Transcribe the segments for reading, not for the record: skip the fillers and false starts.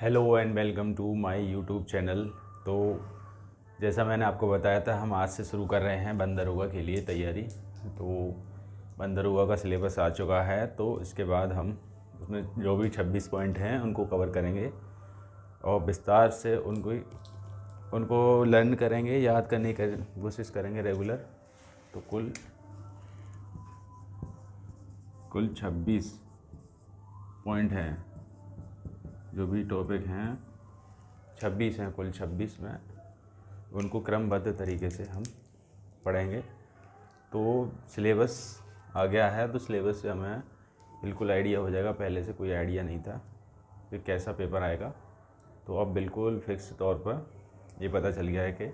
Hello and welcome to my YouTube channel. तो जैसा मैंने आपको बताया था, हम आज से शुरू कर रहे हैं बंद दरोगा के लिए तैयारी। तो बंद दरोगा का सिलेबस आ चुका है, तो इसके बाद हम उसमें जो भी 26 पॉइंट हैं उनको कवर करेंगे और विस्तार से उनको लर्न करेंगे, याद करने की कोशिश करेंगे रेगुलर। तो कुल 26 पॉइंट हैं, जो भी टॉपिक हैं 26 हैं, कुल 26 में उनको क्रमबद्ध तरीके से हम पढ़ेंगे। तो सिलेबस आ गया है, तो सिलेबस से हमें बिल्कुल आइडिया हो जाएगा। पहले से कोई आइडिया नहीं था कि कैसा पेपर आएगा, तो अब बिल्कुल फिक्स तौर पर ये पता चल गया है कि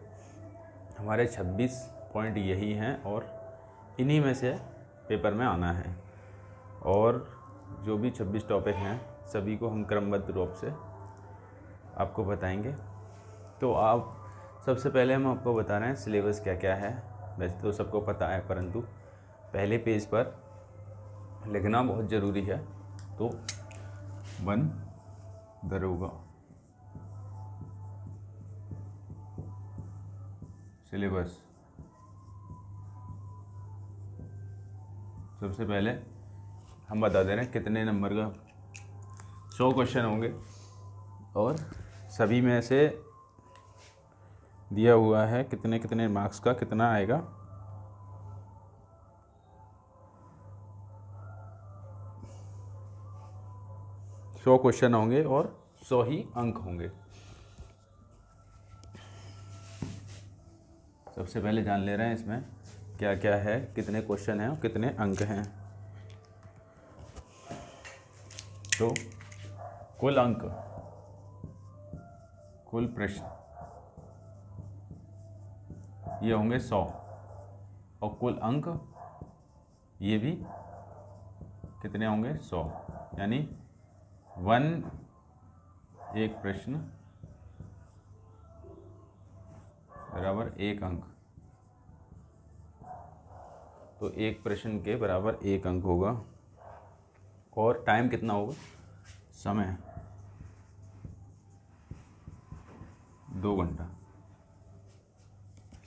हमारे 26 पॉइंट यही हैं और इन्हीं में से पेपर में आना है। और जो भी 26 टॉपिक हैं सभी को हम क्रमबद्ध रूप से आपको बताएंगे। तो आप सबसे पहले हम आपको बता रहे हैं सिलेबस क्या क्या है। वैसे तो सबको पता है, परंतु पहले पेज पर लिखना बहुत ज़रूरी है। तो बंद दरोगा सिलेबस, सबसे पहले हम बता दे रहे हैं कितने नंबर का 100 क्वेश्चन होंगे और सभी में से दिया हुआ है कितने कितने मार्क्स का कितना आएगा। 100 क्वेश्चन होंगे और 100 ही अंक होंगे। सबसे पहले जान ले रहे हैं इसमें क्या क्या है, कितने क्वेश्चन हैं और कितने अंक हैं। तो कुल अंक, कुल प्रश्न ये होंगे 100 और कुल अंक ये भी कितने होंगे 100, यानी 1 प्रश्न बराबर 1 अंक। तो 1 प्रश्न के बराबर 1 अंक होगा। और टाइम कितना होगा, समय 2 घंटा,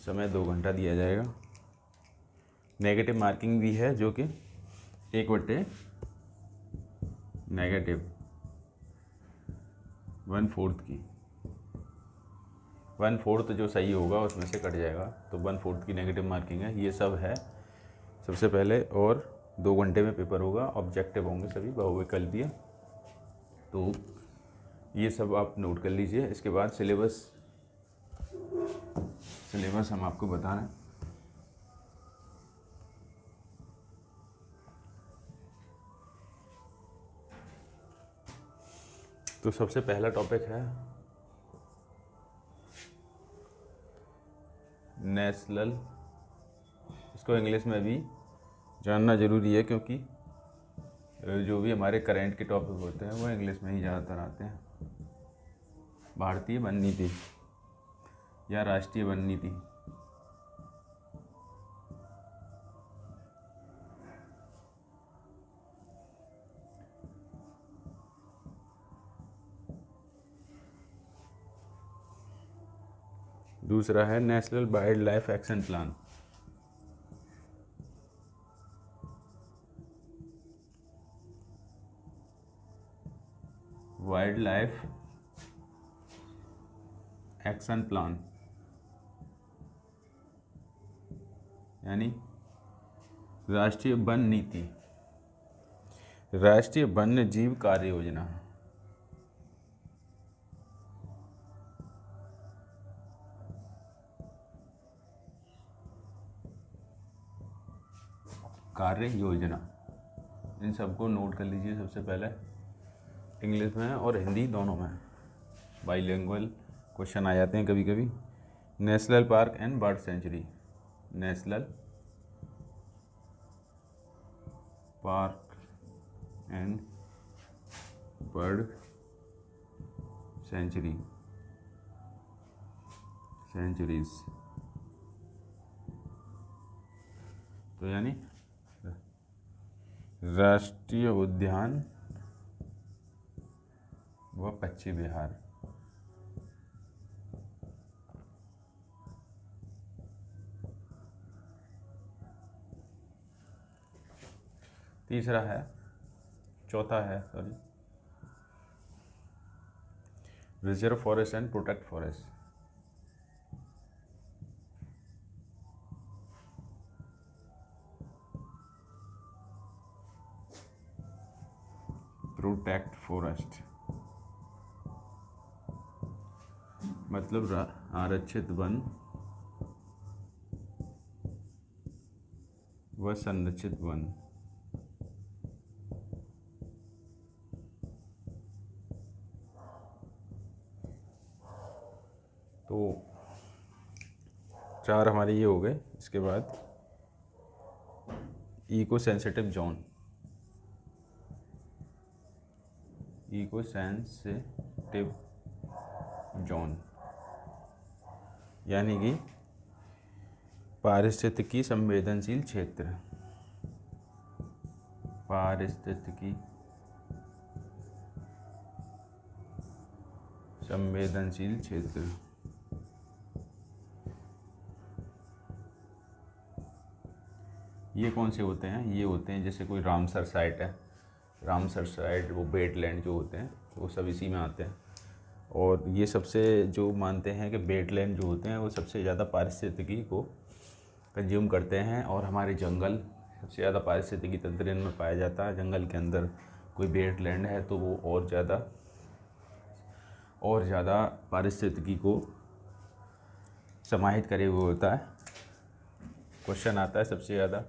समय 2 घंटा दिया जाएगा। नेगेटिव मार्किंग भी है, जो कि 1/- -1/4 की 1/4 जो सही होगा उसमें से कट जाएगा, तो 1/4 की नेगेटिव मार्किंग है। ये सब है सबसे पहले। और 2 घंटे में पेपर होगा, ऑब्जेक्टिव होंगे सभी बहुविकल्पीय। तो ये सब आप नोट कर लीजिए। इसके बाद सिलेबस हम आपको बता रहे हैं। तो सबसे पहला टॉपिक है नेशनल। इसको इंग्लिश में भी जानना ज़रूरी है, क्योंकि जो भी हमारे करंट के टॉपिक होते हैं वो इंग्लिश में ही ज़्यादातर आते हैं। भारतीय वन नीति या राष्ट्रीय वन नीति। दूसरा है national wild life action plan. Wild life action plan यानी राष्ट्रीय वन नीति, राष्ट्रीय वन्य जीव कार्य योजना। कार्य योजना, इन सबको नोट कर लीजिए सबसे पहले। इंग्लिश में और हिंदी दोनों में बाइलिंगुअल क्वेश्चन आ जाते हैं कभी कभी। National park and bird sanctuary, national park and bird sanctuaries. तो यानी राष्ट्रीय उद्यान व पश्चिम बिहार। तीसरा है, चौथा है sorry, reserve forest and protect forest. Protect forest मतलब आरक्षित वन व संरक्षित वन। तो 4 हमारे ये हो गए। इसके बाद eco sensitive zone, eco sensitive zone यानी कि पारिस्थितिकी संवेदनशील क्षेत्र। पारिस्थितिकी संवेदनशील क्षेत्र ये कौन से होते हैं? ये होते हैं जैसे कोई रामसर साइट है, रामसर साइट, वो वेटलैंड जो होते हैं वो सब इसी में आते हैं। और ये सबसे जो मानते हैं कि वेटलैंड जो होते हैं वो सबसे ज़्यादा पारिस्थितिकी को कंज्यूम करते हैं। और हमारे जंगल सबसे ज़्यादा पारिस्थितिकी तंत्र में पाया जाता है। जंगल के अंदर कोई वेटलैंड है तो वो और ज़्यादा पारिस्थितिकी को समाहित करे हुए होता है। क्वेश्चन आता है सबसे ज़्यादा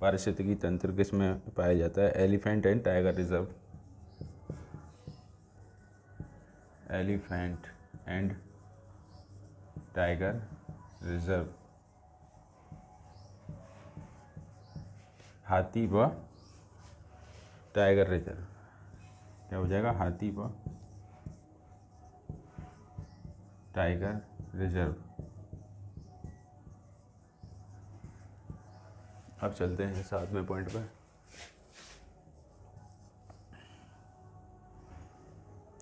पारिस्थितिकी तंत्र किस में पाया जाता है? Elephant and tiger reserve. Elephant and tiger reserve, हाथी व टाइगर रिजर्व। क्या हो जाएगा? हाथी व टाइगर रिजर्व। अब चलते हैं 7वें पॉइंट पर।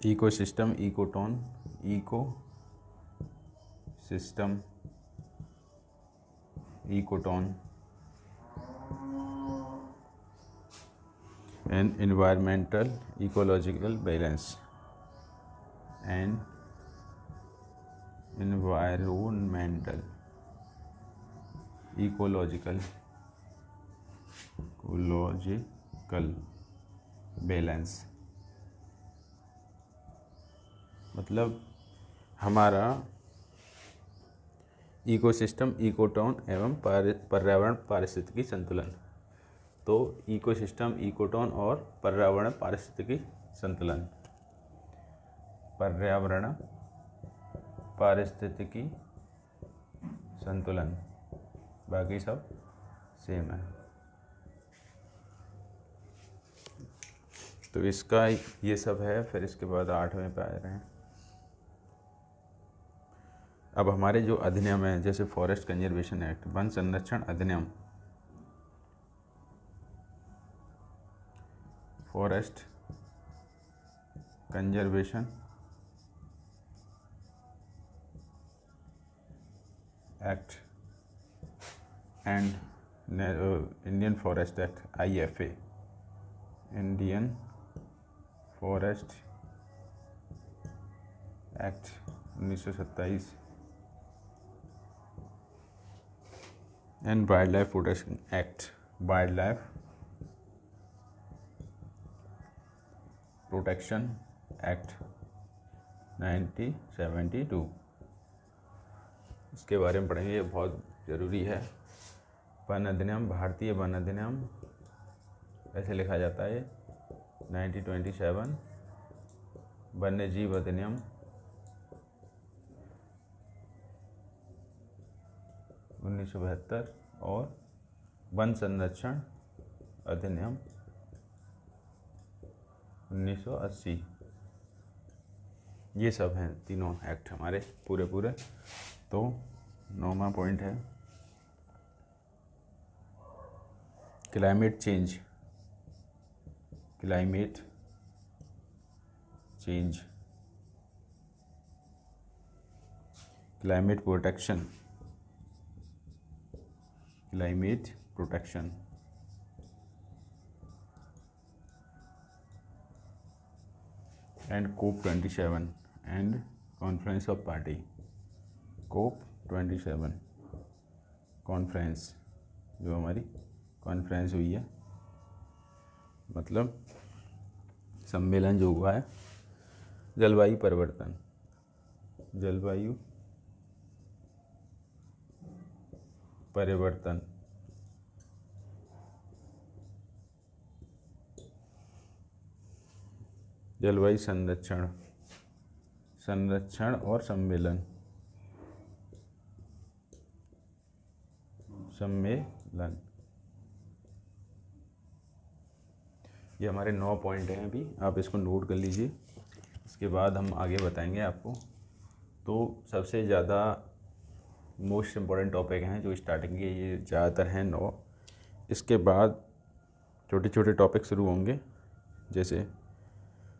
Ecosystem, ecotone, eco system, ecotone and environmental ecological balance. And environmental ecological balance मतलब हमारा इकोसिस्टम, इकोटोन एवं पर्यावरण पारिस्थितिकी संतुलन। तो इकोसिस्टम, इकोटोन और पर्यावरण पारिस्थितिकी संतुलन, पर्यावरण पारिस्थितिकी संतुलन, बाकी सब सेम है। तो इसका ये सब है। फिर इसके बाद 8वें पे आ रहे हैं। अब हमारे जो अधिनियम है जैसे फॉरेस्ट कंजर्वेशन एक्ट, वन संरक्षण अधिनियम, forest conservation act and Indian forest act, IFA, Indian forest act 1927 and wild life protection act, wild life protection act 1972। इसके बारे में पढ़ेंगे, ये बहुत ज़रूरी है। वन अधिनियम, भारतीय वन अधिनियम ऐसे लिखा जाता है 1927, वन्य जीव अधिनियम 1972 और वन संरक्षण अधिनियम 1980। ये सब हैं तीनों एक्ट हमारे पूरे। तो 9वां पॉइंट है climate change. Climate change climate protection, climate protection, and COP27 and conference of party. COP27 conference, जो हमारी कॉन्फ्रेंस हुई है, मतलब सम्मेलन जो हुआ है जलवायु परिवर्तन, जलवायु परिवर्तन, जलवायु संरक्षण, संरक्षण और सम्मेलन, सम्मेलन। ये हमारे 9 पॉइंट हैं, अभी आप इसको नोट कर लीजिए, इसके बाद हम आगे बताएंगे आपको। तो सबसे ज़्यादा मोस्ट इम्पॉर्टेंट टॉपिक हैं जो स्टार्टिंग के, ये ज़्यादातर हैं 9। इसके बाद छोटे छोटे टॉपिक शुरू होंगे, जैसे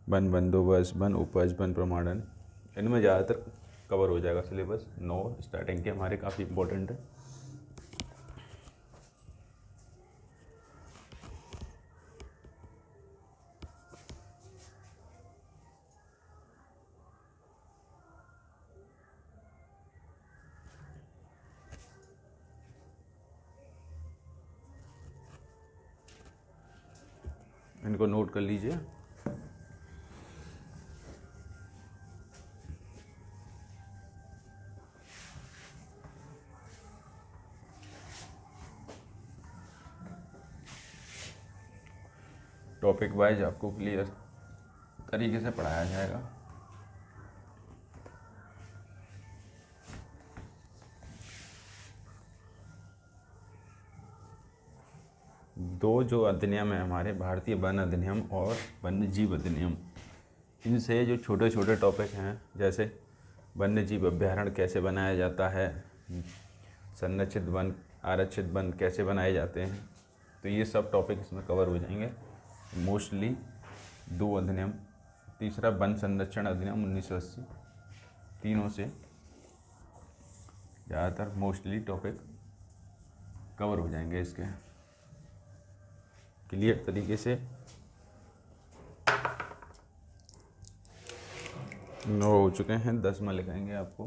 वन बंदोबस्त, वन उपज, वन प्रमाणन, इनमें ज़्यादातर कवर हो जाएगा सिलेबस। 9 स्टार्टिंग के हमारे काफ़ी इम्पोर्टेंट है। इनको नोट कर लीजिए। टॉपिक वाइज आपको क्लियर तरीके से पढ़ाया जाएगा। दो जो अधिनियम है हमारे, भारतीय वन अधिनियम और वन्य जीव अधिनियम, इनसे जो छोटे छोटे टॉपिक हैं, जैसे वन्य जीव अभ्यारण्य कैसे बनाया जाता है, संरक्षित वन, आरक्षित वन कैसे बनाए जाते हैं, तो ये सब टॉपिक इसमें कवर हो जाएंगे। मोस्टली 2 अधिनियम, तीसरा वन संरक्षण अधिनियम 1980, तीनों से ज़्यादातर मोस्टली टॉपिक कवर हो जाएंगे इसके क्लियर तरीके से। 9 हो चुके हैं, 10 में लिखाएंगे आपको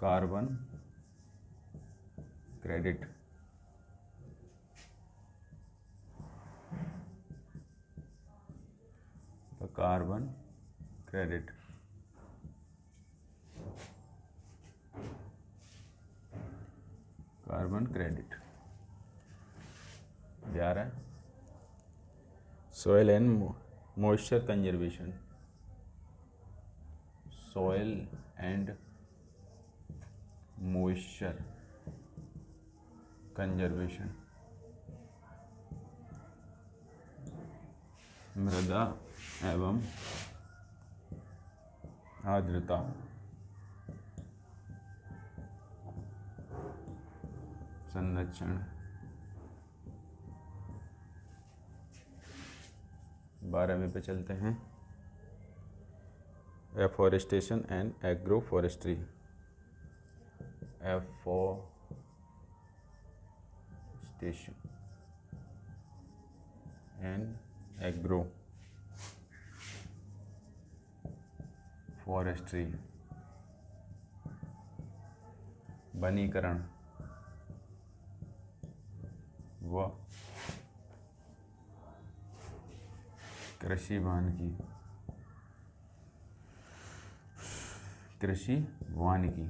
कार्बन क्रेडिट, तो carbon credit, carbon credit. 11 soil and moisture conservation, soil and moisture conservation, मृदा एवं आर्द्रता संरक्षण। 12वें पे चलते हैं, afforestation and agro forestry, afforestation and agro forestry, वनीकरण व कृषि वानिकी, कृषि वानिकी।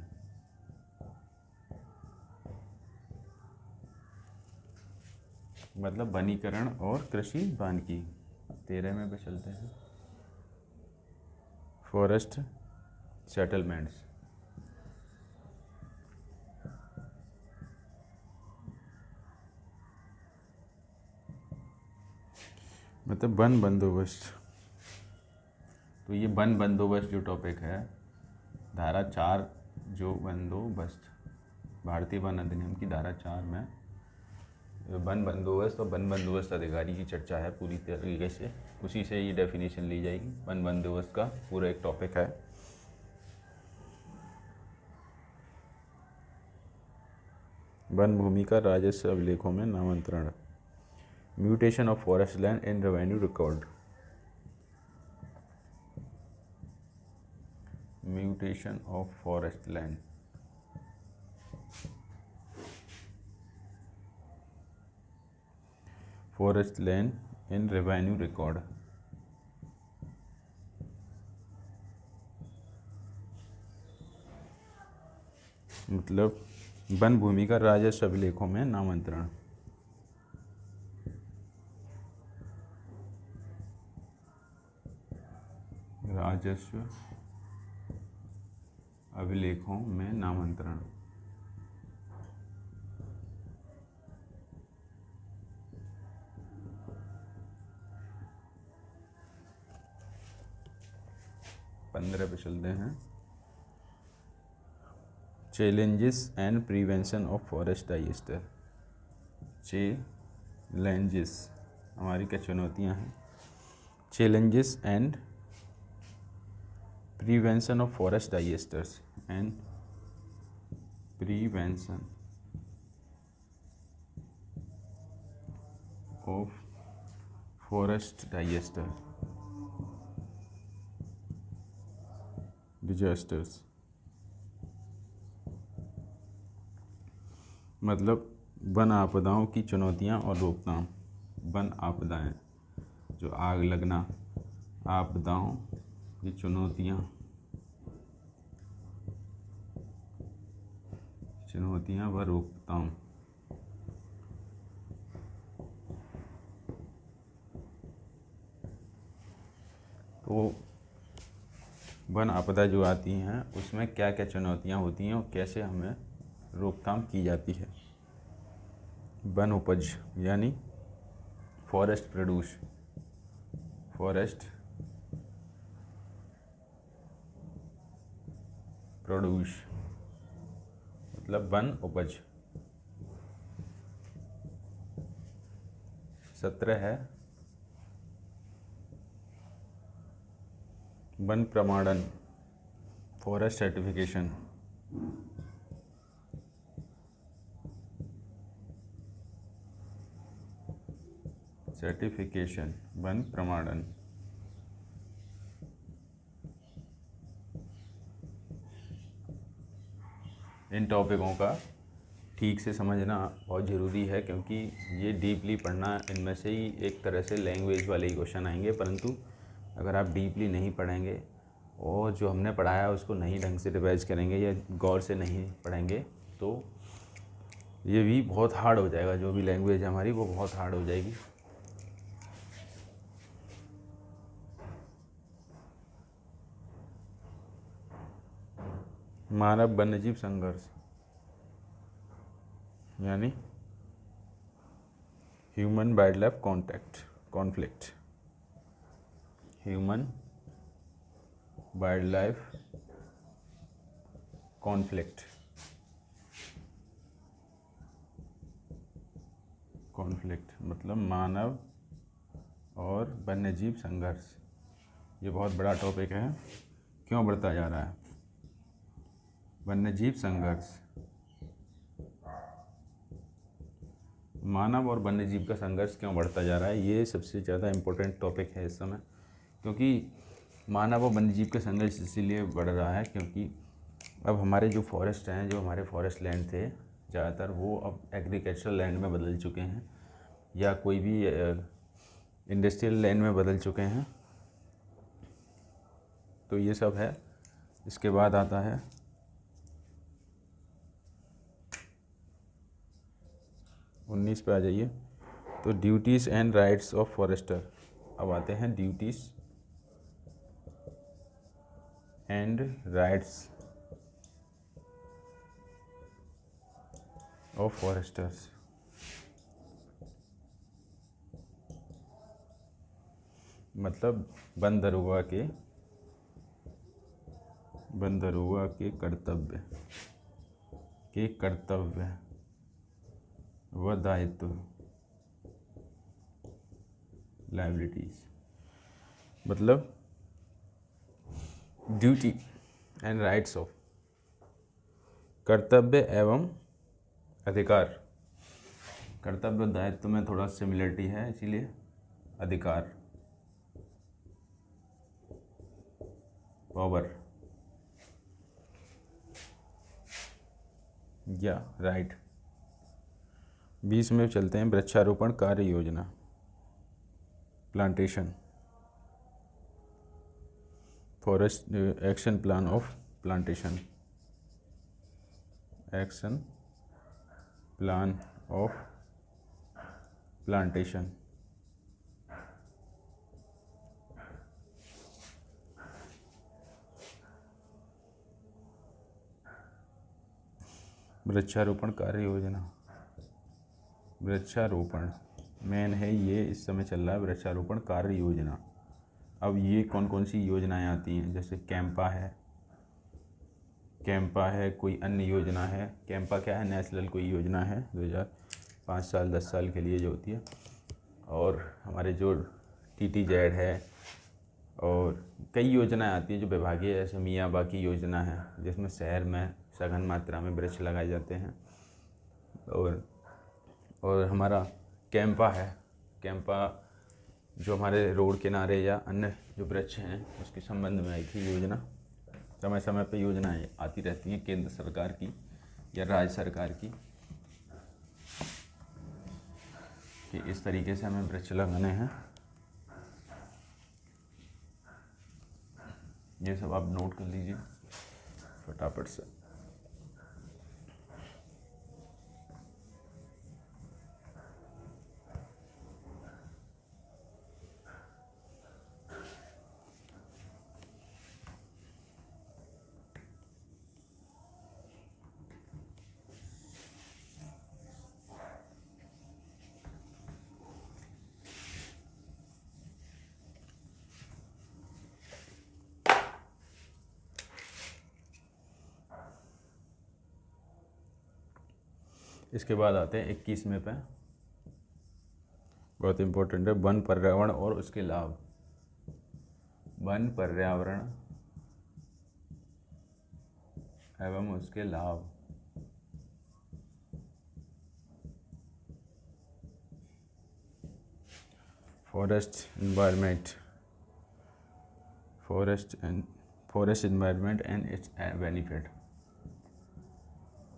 मतलब वनीकरण और कृषि वानिकी। 13वें पे चलते हैं, फॉरेस्ट सेटलमेंट्स, मतलब वन बंदोबस्त। तो ये वन बंदोबस्त जो टॉपिक है, धारा 4 जो बंदोबस्त, भारतीय वन अधिनियम की धारा 4 में वन बंदोबस्त और वन बंदोबस्त अधिकारी की चर्चा है पूरी तरीके से, उसी से ये डेफिनेशन ली जाएगी। वन बंदोबस्त का पूरा एक टॉपिक है। वन भूमि का राजस्व अभिलेखों में नामांतरण। Mutation of forest land in revenue record. Mutation of forest land. Forest land in revenue record. मतलब वन भूमि का राजस्व अभिलेखों में नामांतरण। राजस्व अभिलेखों में नामांतरण। पंद्रह पे चलते हैं। Challenges and prevention of forest digester. Challenges हमारी क्या चुनौतियां हैं। Challenges and prevention of forest digesters and prevention of forest digester disasters. मतलब वन आपदाओं की चुनौतियां और रोकथाम। वन आपदाएं जो आग लगना, आपदाओं की चुनौतियां व रोकथाम। तो वन आपदा जो आती हैं उसमें क्या क्या चुनौतियां होती हैं और कैसे हमें रोकथाम की जाती है। वन उपज यानी फॉरेस्ट प्रोड्यूस। फॉरेस्ट प्रोड्यूस मतलब वन उपज। 17 है वन प्रमाणन। Forest certification. सर्टिफिकेशन वन प्रमाणन। इन टॉपिकों का ठीक से समझना बहुत ज़रूरी है क्योंकि ये डीपली पढ़ना, इनमें से ही एक तरह से लैंग्वेज वाले ही क्वेश्चन आएंगे, परंतु अगर आप डीपली नहीं पढ़ेंगे और जो हमने पढ़ाया उसको नहीं ढंग से रिवाइज करेंगे या गौर से नहीं पढ़ेंगे तो ये भी बहुत हार्ड हो जाएगा। जो भी लैंग्वेज हमारी वो बहुत हार्ड हो जाएगी। मानव वन्यजीव संघर्ष यानी human wild life conflict. Human wild life conflict. मतलब मानव और वन्यजीव संघर्ष। ये बहुत बड़ा टॉपिक है। क्यों बढ़ता जा रहा है वन्यजीव संघर्ष। मानव और वन्यजीव का संघर्ष क्यों बढ़ता जा रहा है, ये सबसे ज़्यादा इम्पोर्टेंट टॉपिक है इस समय। क्योंकि मानव और वन्यजीव का संघर्ष इसीलिए बढ़ रहा है क्योंकि अब हमारे जो फॉरेस्ट हैं, जो हमारे फॉरेस्ट लैंड थे ज़्यादातर, वो अब एग्रीकल्चरल लैंड में बदल चुके हैं या कोई भी इंडस्ट्रियल लैंड में बदल चुके हैं। तो ये सब है। इसके बाद आता है 19 पे आ जाइए। तो duties and rights of forester. अब आते हैं duties and rights of foresters. मतलब वन दरोगा के कर्तव्य व दायित्व, लायबिलिटीज। मतलब ड्यूटी एंड राइट्स ऑफ, कर्तव्य एवं अधिकार, कर्तव्य दायित्व में थोड़ा सिमिलरिटी है, इसीलिए अधिकार। पावर या राइट। 20 में चलते हैं, वृक्षारोपण कार्य योजना, plantation, forest action plan of plantation, action plan of plantation. वृक्षारोपण कार्य योजना, वृक्षारोपण मेन है ये, इस समय चल रहा है वृक्षारोपण कार्य योजना। अब ये कौन कौन सी योजनाएं आती हैं, जैसे कैंपा है, कैंपा है, कोई अन्य योजना है। कैंपा क्या है, नेशनल कोई योजना है 2005 साल 10 साल के लिए जो होती है। और हमारे जो TTZ है, और कई योजनाएं आती हैं जो विभागीय, जैसे मियावाकी योजना है जिसमें शहर में सघन मात्रा में वृक्ष लगाए जाते हैं। और हमारा कैंपा है, कैंपा जो हमारे रोड किनारे या अन्य जो वृक्ष हैं उसके संबंध में आई थी योजना। समय समय पर योजनाएं आती रहती हैं केंद्र सरकार की या राज्य सरकार की, कि इस तरीके से हमें वृक्ष लगाने हैं। ये सब आप नोट कर लीजिए फटाफट से। इसके बाद आते हैं 21वें पे, बहुत इम्पोर्टेंट है, वन पर्यावरण और उसके लाभ। वन पर्यावरण एवं उसके लाभ। Forest environment, forest environment and it's benefit.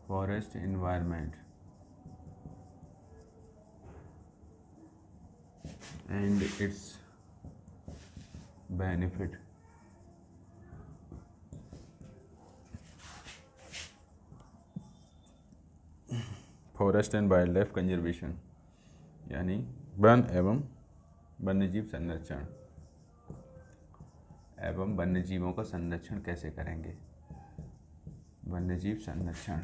Forest environment and its benefit। Forest and wild life conservation, यानी वन एवं वन्यजीव संरक्षण एवं वन्यजीवों का संरक्षण कैसे करेंगे। वन्यजीव संरक्षण,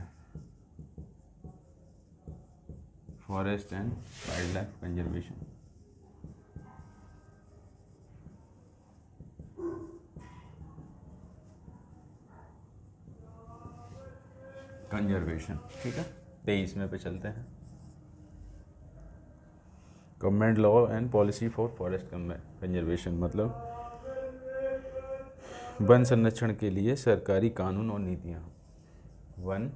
forest and wild life conservation. Conservation, ठीक है। 23वें पे चलते हैं, government law and policy for forest conservation, मतलब वन संरक्षण के लिए सरकारी कानून और नीतियाँ। वन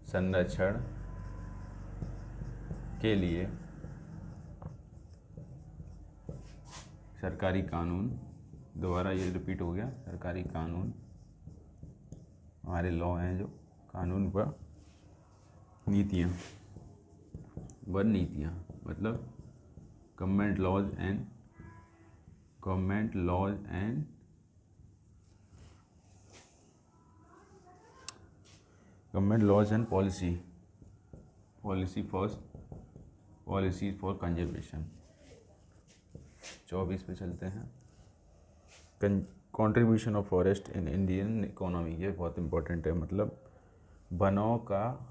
संरक्षण के लिए सरकारी कानून, दोबारा ये रिपीट हो गया, सरकारी कानून, हमारे लॉ हैं जो कानून व नीतियाँ। वन नीतियाँ मतलब government laws and policy for conservation. 24 पे चलते हैं, contribution of forest in Indian economy. ये बहुत इम्पोर्टेंट है, मतलब वनों का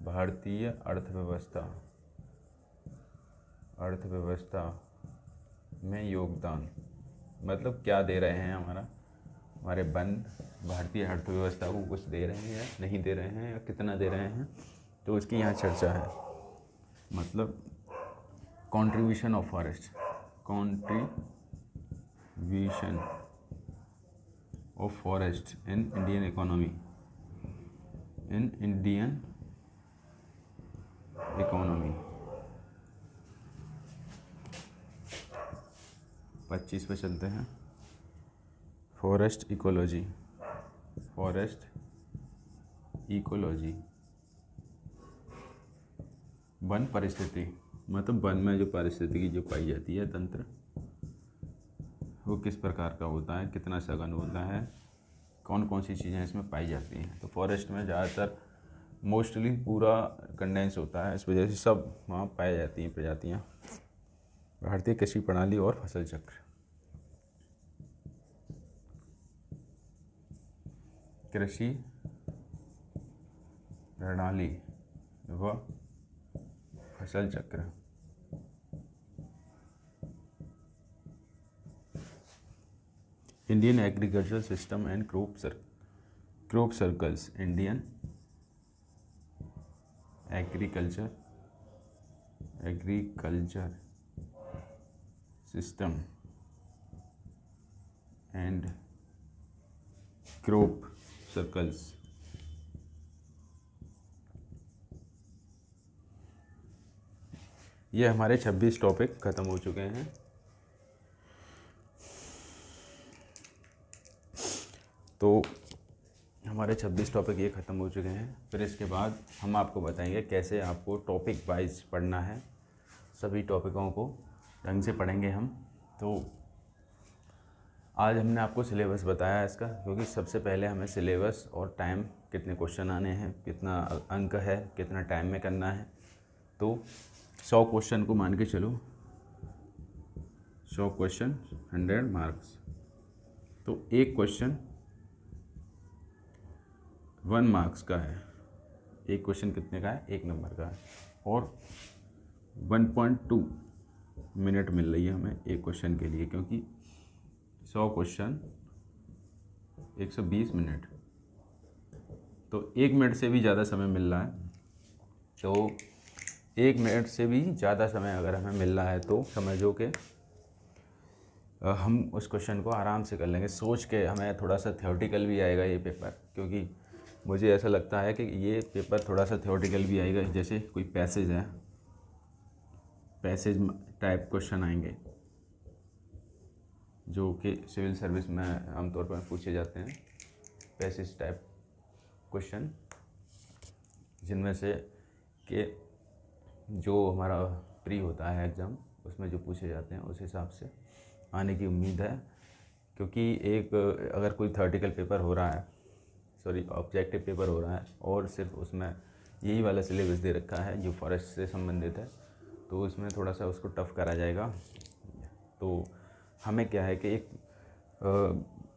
भारतीय अर्थव्यवस्था में योगदान, मतलब क्या दे रहे हैं हमारे वन भारतीय अर्थव्यवस्था को कुछ दे रहे हैं या नहीं दे रहे हैं, या कितना दे रहे हैं, तो उसकी यहाँ चर्चा है। मतलब contribution of forest, contribution of forest in Indian economy, in Indian economy. 25 पे चलते हैं। Forest ecology, forest ecology, one परिस्थिति, मतलब वन में जो पारिस्थितिकी जो पाई जाती है तंत्र, वो किस प्रकार का होता है, कितना सघन होता है, कौन कौन सी चीज़ें इसमें पाई जाती हैं। तो फॉरेस्ट में ज़्यादातर मोस्टली पूरा कंडेंस होता है, इस वजह से सब वहाँ पाई जाती हैं प्रजातियाँ। भारतीय कृषि प्रणाली और फसल चक्र, कृषि प्रणाली व फसल चक्र, Indian agriculture system and crop circles, Indian agriculture system and crop circles. ये हमारे 26 टॉपिक ख़त्म हो चुके हैं। तो हमारे 26 टॉपिक ये ख़त्म हो चुके हैं। फिर इसके बाद हम आपको बताएंगे कैसे आपको टॉपिक वाइज पढ़ना है। सभी टॉपिकों को ढंग से पढ़ेंगे हम। तो आज हमने आपको सिलेबस बताया इसका, क्योंकि सबसे पहले हमें सिलेबस और टाइम, कितने क्वेश्चन आने हैं, कितना अंक है, कितना टाइम में करना है। तो 100 क्वेश्चन को मान के चलो, 100 क्वेश्चन 100 मार्क्स। तो एक क्वेश्चन 1 मार्क्स का है। एक क्वेश्चन कितने का है? 1 नंबर का है। और 1.2 मिनट मिल रही है हमें एक क्वेश्चन के लिए, क्योंकि 100 क्वेश्चन 120 मिनट, तो 1 मिनट से भी ज़्यादा समय मिल रहा है। तो 1 मिनट से भी ज़्यादा समय अगर हमें मिल रहा है तो समझो कि हम उस क्वेश्चन को आराम से कर लेंगे। सोच के, हमें थोड़ा सा थ्योरेटिकल भी आएगा ये पेपर, क्योंकि मुझे ऐसा लगता है कि ये पेपर थोड़ा सा थ्योरेटिकल भी आएगा। जैसे कोई पैसेज है, पैसेज टाइप क्वेश्चन आएंगे जो कि सिविल सर्विस में आमतौर पर पूछे जाते हैं। पैसेज टाइप क्वेश्चन, जिनमें से कि जो हमारा प्री होता है एग्ज़ाम, उसमें जो पूछे जाते हैं उस हिसाब से आने की उम्मीद है। क्योंकि एक अगर कोई थ्योरेटिकल पेपर हो रहा है, ऑब्जेक्टिव पेपर हो रहा है, और सिर्फ उसमें यही वाला सिलेबस दे रखा है जो फॉरेस्ट से संबंधित है, तो उसमें थोड़ा सा उसको टफ़ करा जाएगा। तो हमें क्या है कि एक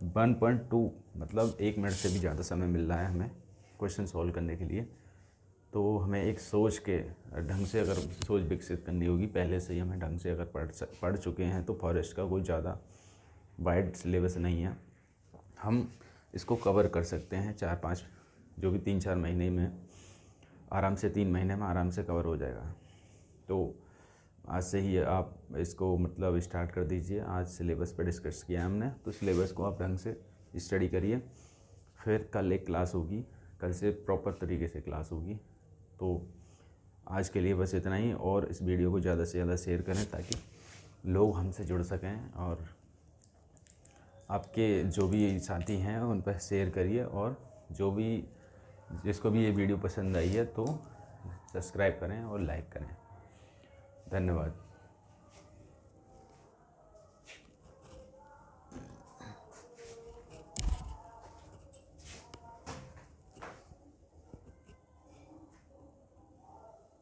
1.2 मतलब 1 मिनट से भी ज़्यादा समय मिल रहा है हमें क्वेश्चन सॉल्व करने के लिए। तो हमें एक सोच के ढंग से अगर सोच विकसित करनी होगी, पहले से ही हमें ढंग से अगर पढ़ चुके हैं तो फॉरेस्ट का कोई ज़्यादा वाइड सिलेबस नहीं है, हम इसको कवर कर सकते हैं 4-5, जो भी 3-4 महीने में आराम से, 3 महीने में आराम से कवर हो जाएगा। तो आज से ही आप इसको मतलब स्टार्ट कर दीजिए। आज सिलेबस पर डिस्कस किया हमने, तो सिलेबस को आप ढंग से स्टडी करिए। फिर कल एक क्लास होगी, कल से प्रॉपर तरीके से क्लास होगी। तो आज के लिए बस इतना ही, और इस वीडियो को ज़्यादा से ज़्यादा शेयर करें ताकि लोग हमसे जुड़ सकें, और आपके जो भी साथी हैं उन पर शेयर करिए, और जिसको भी ये वीडियो पसंद आई है तो सब्सक्राइब करें और लाइक करें। धन्यवाद।